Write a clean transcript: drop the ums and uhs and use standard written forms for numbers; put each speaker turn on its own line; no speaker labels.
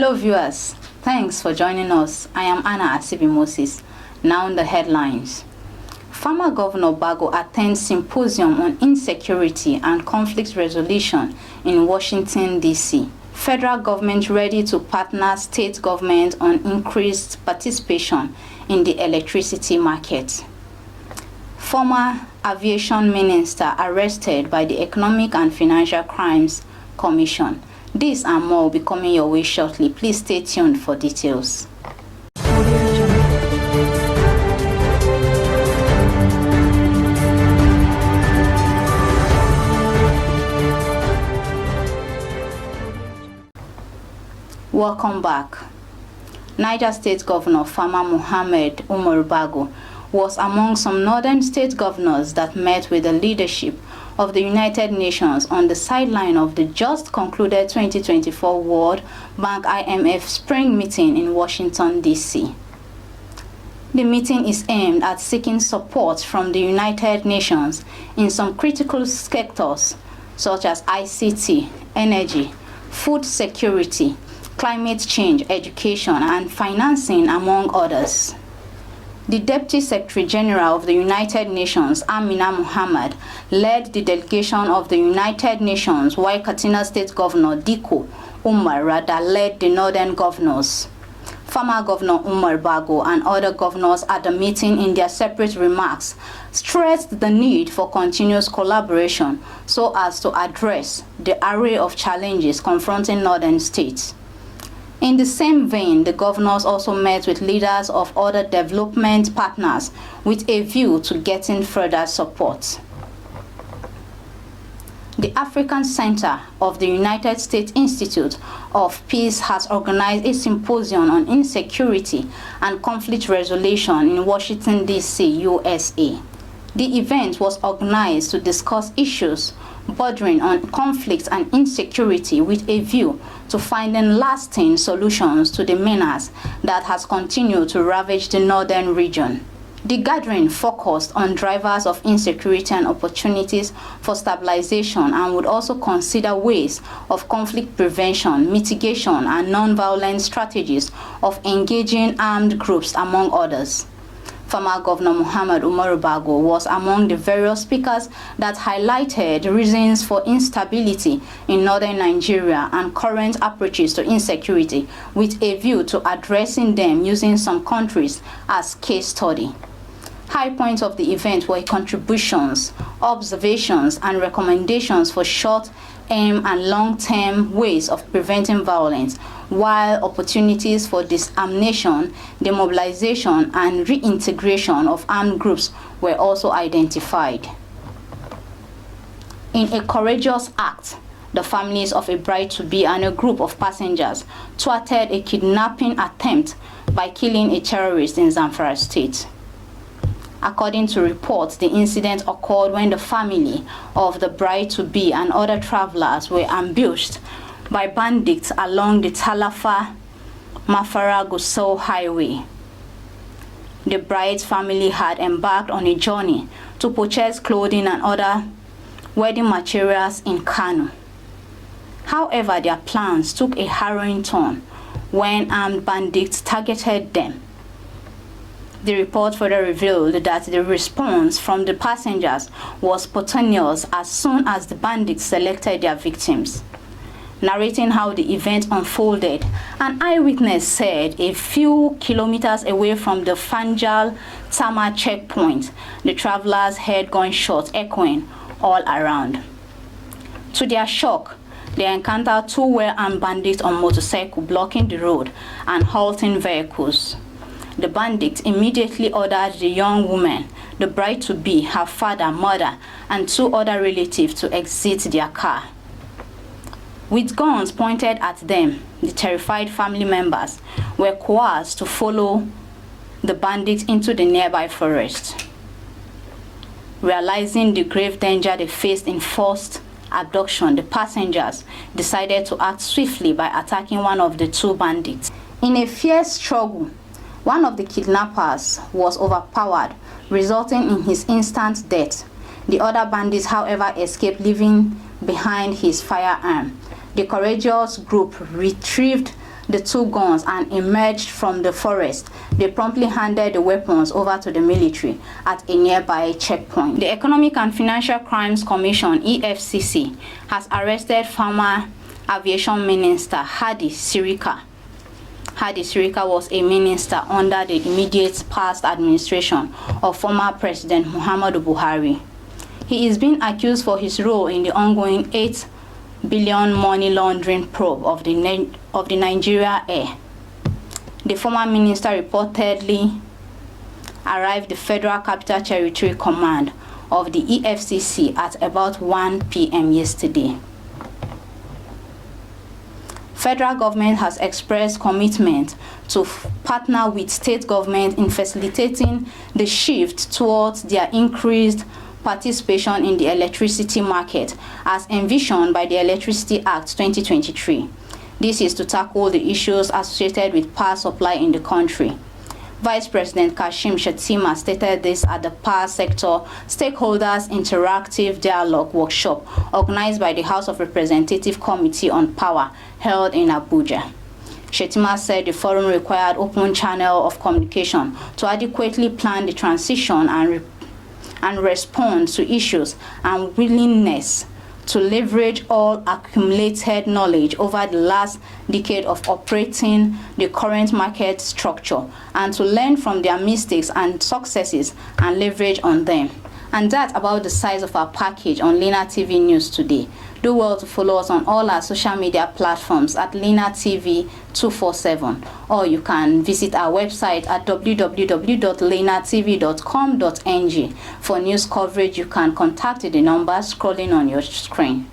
Hello viewers, thanks for joining us. I am Anna Asibi Moses. Now the headlines. Former Governor BAGO attends Symposium on Insecurity and Conflict Resolution in Washington, D.C. Federal government ready to partner state government on increased participation in the electricity market. Former Aviation Minister arrested by the Economic and Financial Crimes Commission. This and more will be coming your way shortly. Please stay tuned for details. Welcome back. Niger State Governor Farmer Mohammed Umar BAGO was among some northern state governors that met with the leadership of the United Nations on the sideline of the just concluded 2024 World Bank IMF Spring Meeting in Washington, D.C. The meeting is aimed at seeking support from the United Nations in some critical sectors such as ICT, energy, food security, climate change, education, and financing, among others. The Deputy Secretary General of the United Nations, Amina Muhammad, led the delegation of the United Nations, while Katsina State Governor Diko Umar Rada led the northern governors. Former Governor Umar BAGO and other governors at the meeting, in their separate remarks, stressed the need for continuous collaboration so as to address the array of challenges confronting northern states. In the same vein, the governors also met with leaders of other development partners with a view to getting further support. The African Center of the United States Institute of Peace has organized a symposium on insecurity and conflict resolution in Washington, D.C., USA. The event was organized to discuss issues bordering on conflict and insecurity with a view to finding lasting solutions to the menace that has continued to ravage the northern region. The gathering focused on drivers of insecurity and opportunities for stabilization, and would also consider ways of conflict prevention, mitigation, and non-violent strategies of engaging armed groups, among others. Former Governor Mohammed Umar BAGO was among the various speakers that highlighted reasons for instability in northern Nigeria and current approaches to insecurity, with a view to addressing them using some countries as case study. High points of the event were contributions, observations, and recommendations for short, and long-term ways of preventing violence, while opportunities for disarmation, demobilization, and reintegration of armed groups were also identified. In a courageous act, the families of a bride-to-be and a group of passengers thwarted a kidnapping attempt by killing a terrorist in Zamfara State. According to reports, the incident occurred when the family of the bride-to-be and other travelers were ambushed by bandits along the Talafa-Mafara-Gusau highway. The bride's family had embarked on a journey to purchase clothing and other wedding materials in Kano. However, their plans took a harrowing turn when armed bandits targeted them. The report further revealed that the response from the passengers was spontaneous as soon as the bandits selected their victims. Narrating how the event unfolded, an eyewitness said a few kilometers away from the Fanjal Tama checkpoint, the travelers heard gunshots echoing all around. To their shock, they encountered two well-armed bandits on motorcycles blocking the road and halting vehicles. The bandits immediately ordered the young woman, the bride-to-be, her father, mother, and two other relatives to exit their car. With guns pointed at them, the terrified family members were coerced to follow the bandits into the nearby forest. Realizing the grave danger they faced in forced abduction, the passengers decided to act swiftly by attacking one of the two bandits. In a fierce struggle, one of the kidnappers was overpowered, resulting in his instant death. The other bandits, however, escaped, leaving behind his firearm. The courageous group retrieved the 2 guns and emerged from the forest. They promptly handed the weapons over to the military at a nearby checkpoint. The Economic and Financial Crimes Commission, EFCC, has arrested former Aviation Minister Hadi Sirika. Hadi Sirika was a minister under the immediate past administration of former President Muhammadu Buhari. He is being accused for his role in the ongoing 8 billion money laundering probe of the Nigeria Air. The former minister reportedly arrived the Federal Capital Territory Command of the EFCC at about 1 p.m. yesterday. Federal government has expressed commitment to partner with state government in facilitating the shift towards their increased participation in the electricity market as envisioned by the Electricity Act 2023. This is to tackle the issues associated with power supply in the country. Vice President Kashim Shettima stated this at the Power Sector Stakeholders Interactive Dialogue Workshop organized by the House of Representatives Committee on Power held in Abuja. Shettima said the forum required open channel of communication to adequately plan the transition and respond to issues and willingness to leverage all accumulated knowledge over the last decade of operating the current market structure and to learn from their mistakes and successes and leverage on them. And that about the size of our package on Lina TV News today. Do well to follow us on all our social media platforms at Lina TV 247, or you can visit our website at www.linatv.com.ng. For news coverage, you can contact the number scrolling on your screen.